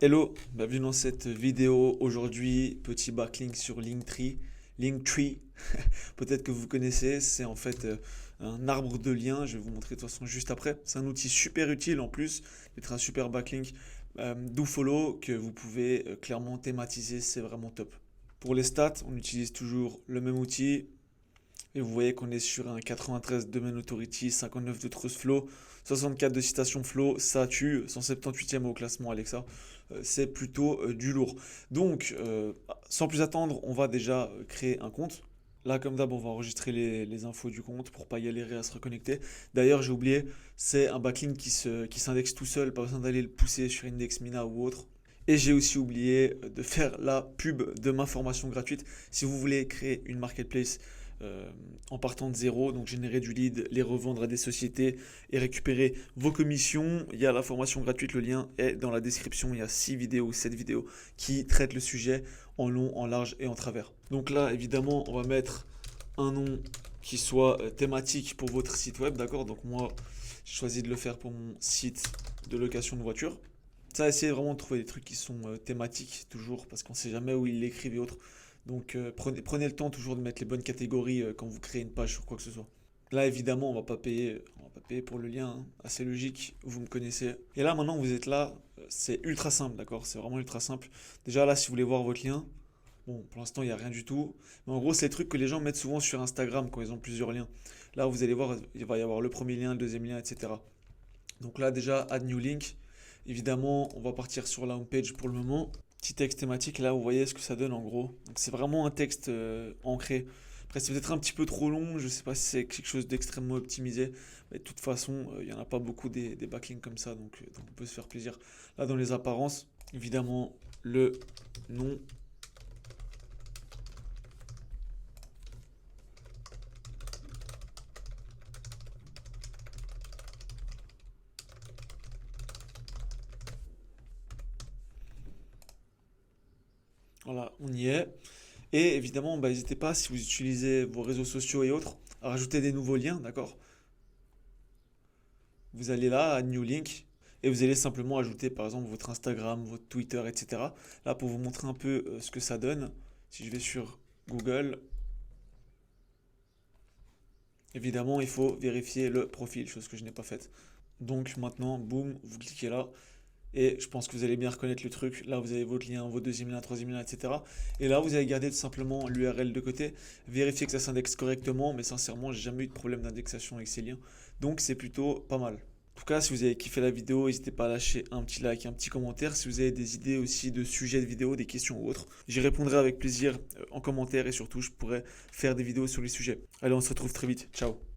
Hello, bienvenue dans cette vidéo. Aujourd'hui, petit backlink sur Linktree. Linktree, peut-être que vous connaissez, c'est en fait un arbre de liens. Je vais vous montrer de toute façon juste après. C'est un outil super utile en plus, d'être un super backlink. DoFollow que vous pouvez clairement thématiser, c'est vraiment top. Pour les stats, on utilise toujours le même outil. Et vous voyez qu'on est sur un 93 domain authority, 59 de trust flow, 64 de citation flow, ça tue, 178e au classement Alexa. C'est plutôt du lourd. Donc, sans plus attendre, on va déjà créer un compte. Là, comme d'hab, on va enregistrer les infos du compte pour pas galérer à se reconnecter. D'ailleurs, j'ai oublié, c'est un backlink qui s'indexe tout seul, pas besoin d'aller le pousser sur IndexMina ou autre. Et j'ai aussi oublié de faire la pub de ma formation gratuite. Si vous voulez créer une marketplace en partant de zéro, donc générer du lead, les revendre à des sociétés et récupérer vos commissions, il y a la formation gratuite, le lien est dans la description, il y a 6 vidéos, 7 vidéos qui traitent le sujet en long, en large et en travers. Donc là, évidemment, on va mettre un nom qui soit thématique pour votre site web, d'accord? Donc moi, j'ai choisi de le faire pour mon site de location de voiture. Ça, essayez vraiment de trouver des trucs qui sont thématiques toujours, parce qu'on ne sait jamais où ils l'écrivent et autres. Donc prenez le temps toujours de mettre les bonnes catégories quand vous créez une page sur quoi que ce soit. Là, évidemment, on va pas payer pour le lien, hein. Assez logique, vous me connaissez. Et là, maintenant, vous êtes là, c'est ultra simple, d'accord? C'est vraiment ultra simple. Déjà, là, si vous voulez voir votre lien, bon, pour l'instant, il n'y a rien du tout. Mais en gros, c'est les trucs que les gens mettent souvent sur Instagram quand ils ont plusieurs liens. Là, vous allez voir, il va y avoir le premier lien, le deuxième lien, etc. Donc là, déjà, add new link. Évidemment, on va partir sur la homepage pour le moment. Petit texte thématique, là, vous voyez ce que ça donne en gros. Donc c'est vraiment un texte ancré. Après, c'est peut-être un petit peu trop long. Je ne sais pas si c'est quelque chose d'extrêmement optimisé. Mais de toute façon, il n'y en a pas beaucoup des backlinks comme ça. Donc on peut se faire plaisir. Là, dans les apparences, évidemment, le nom. Voilà, on y est. Et évidemment, bah, n'hésitez pas, si vous utilisez vos réseaux sociaux et autres, à rajouter des nouveaux liens, d'accord? Vous allez là, à New Link, et vous allez simplement ajouter par exemple votre Instagram, votre Twitter, etc. Là, pour vous montrer un peu ce que ça donne, si je vais sur Google, évidemment, il faut vérifier le profil, chose que je n'ai pas faite. Donc maintenant, boum, vous cliquez là, et je pense que vous allez bien reconnaître le truc. Là, vous avez votre lien, votre deuxième lien, troisième lien, etc. Et là, vous allez garder tout simplement l'URL de côté, vérifier que ça s'indexe correctement, mais sincèrement, j'ai jamais eu de problème d'indexation avec ces liens. Donc, c'est plutôt pas mal. En tout cas, si vous avez kiffé la vidéo, n'hésitez pas à lâcher un petit like, un petit commentaire. Si vous avez des idées aussi de sujets de vidéo, des questions ou autres, j'y répondrai avec plaisir en commentaire et surtout, je pourrai faire des vidéos sur les sujets. Allez, on se retrouve très vite. Ciao.